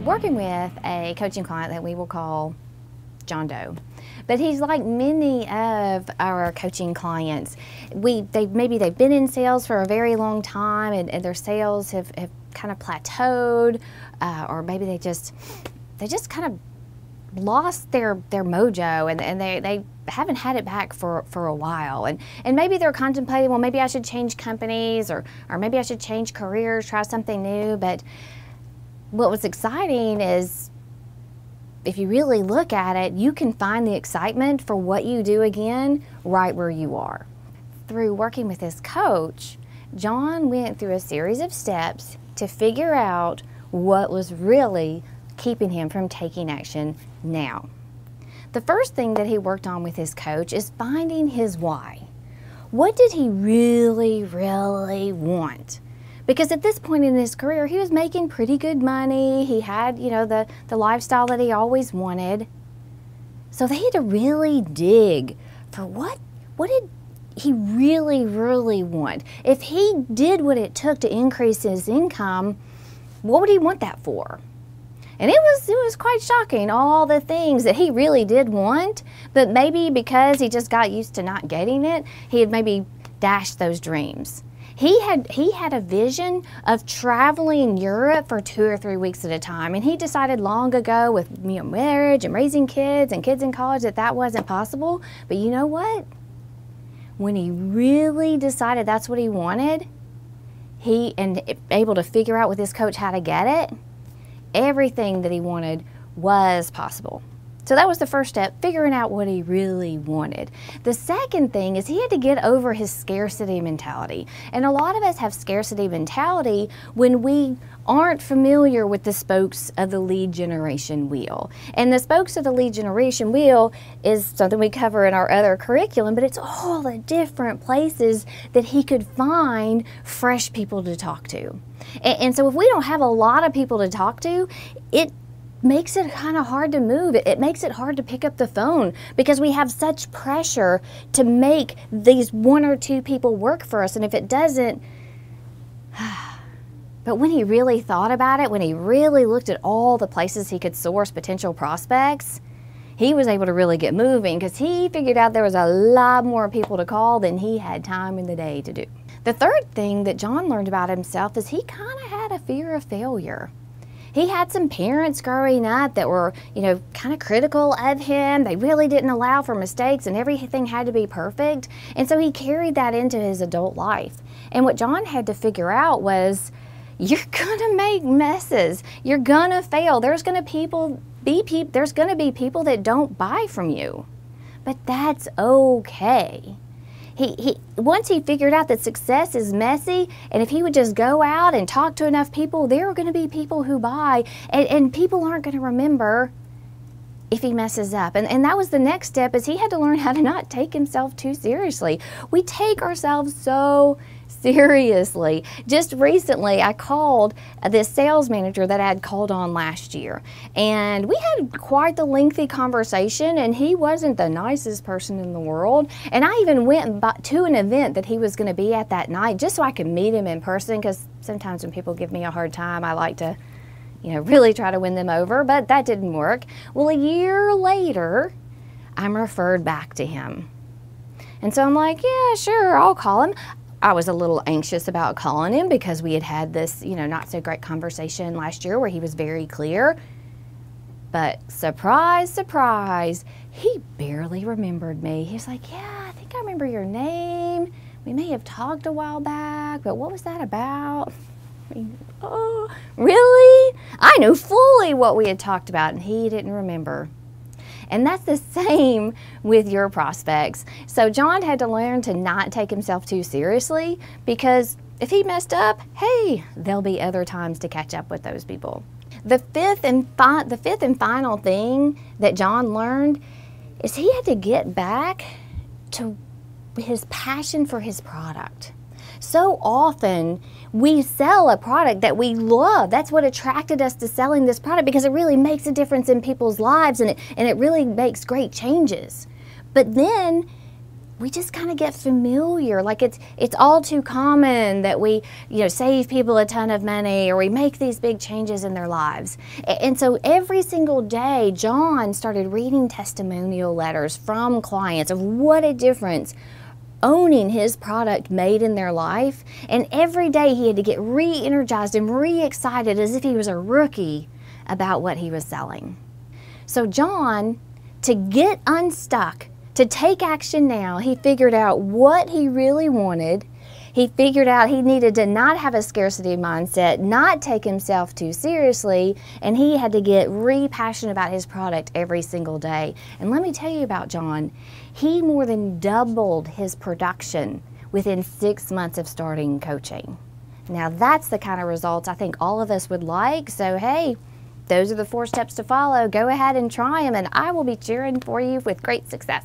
working with a coaching client that we will call John Doe. But he's like many of our coaching clients. Maybe they've been in sales for a very long time and their sales have kind of plateaued, or maybe they just kind of lost their mojo and they haven't had it back for a while, and maybe they're contemplating, well, maybe I should change companies or maybe I should change careers, try something new. But what was exciting is, if you really look at it, you can find the excitement for what you do again right where you are. Through working with this coach, John went through a series of steps to figure out what was really keeping him from taking action now. The first thing that he worked on with his coach is finding his why. What did he really, really want? Because at this point in his career, he was making pretty good money. He had, you know, the lifestyle that he always wanted. So they had to really dig for what did he really, really want? If he did what it took to increase his income, what would he want that for? And it was quite shocking, all the things that he really did want, but maybe because he just got used to not getting it, he had maybe dashed those dreams. He had a vision of traveling Europe for 2 or 3 weeks at a time, and he decided long ago, with, you know, marriage and raising kids and kids in college, that wasn't possible. But you know what? When he really decided that's what he wanted, and able to figure out with his coach how to get it, everything that he wanted was possible. So that was the first step, figuring out what he really wanted. The second thing is he had to get over his scarcity mentality. And a lot of us have scarcity mentality when we aren't familiar with the spokes of the lead generation wheel. And the spokes of the lead generation wheel is something we cover in our other curriculum, but it's all the different places that he could find fresh people to talk to. And so if we don't have a lot of people to talk to, it makes it kind of hard to move. It makes it hard to pick up the phone because we have such pressure to make these 1 or 2 people work for us. And if it doesn't, but when he really thought about it, when he really looked at all the places he could source potential prospects, he was able to really get moving because he figured out there was a lot more people to call than he had time in the day to do. The third thing that John learned about himself is he kind of had a fear of failure. He had some parents growing up that were, you know, kind of critical of him. They really didn't allow for mistakes and everything had to be perfect. And so he carried that into his adult life. And what John had to figure out was, you're gonna make messes. You're gonna fail. There's gonna be people that don't buy from you. But that's okay. Once he figured out that success is messy, and if he would just go out and talk to enough people, there are going to be people who buy, and people aren't going to remember if he messes up. And that was the next step, is he had to learn how to not take himself too seriously. We take ourselves so seriously. Just recently, I called this sales manager that I had called on last year, and we had quite the lengthy conversation, and he wasn't the nicest person in the world. And I even went to an event that he was going to be at that night just so I could meet him in person, because sometimes when people give me a hard time, I like to, you know, really try to win them over, but that didn't work. Well, a year later, I'm referred back to him. And so I'm like, yeah, sure, I'll call him. I was a little anxious about calling him because we had had this, you know, not so great conversation last year where he was very clear. But surprise, surprise, he barely remembered me. He was like, yeah, I think I remember your name. We may have talked a while back, but what was that about? I mean, oh, really? I knew fully what we had talked about, and he didn't remember. And that's the same with your prospects. So John had to learn to not take himself too seriously, because if he messed up, hey, there'll be other times to catch up with those people. The fifth and final thing that John learned is he had to get back to his passion for his product. So often we sell a product that we love. That's what attracted us to selling this product, because it really makes a difference in people's lives, and it really makes great changes. But then we just kind of get familiar. Like it's all too common that we, save people a ton of money or we make these big changes in their lives. And so every single day, John started reading testimonial letters from clients of what a difference owning his product made in their life. And every day he had to get re-energized and re-excited as if he was a rookie about what he was selling. So John, to get unstuck, to take action now, he figured out what he really wanted. He figured out he needed to not have a scarcity mindset, not take himself too seriously, and he had to get passionate about his product every single day. And let me tell you about John. He more than doubled his production within 6 months of starting coaching. Now that's the kind of results I think all of us would like. So hey, those are the 4 steps to follow. Go ahead and try them, and I will be cheering for you with great success.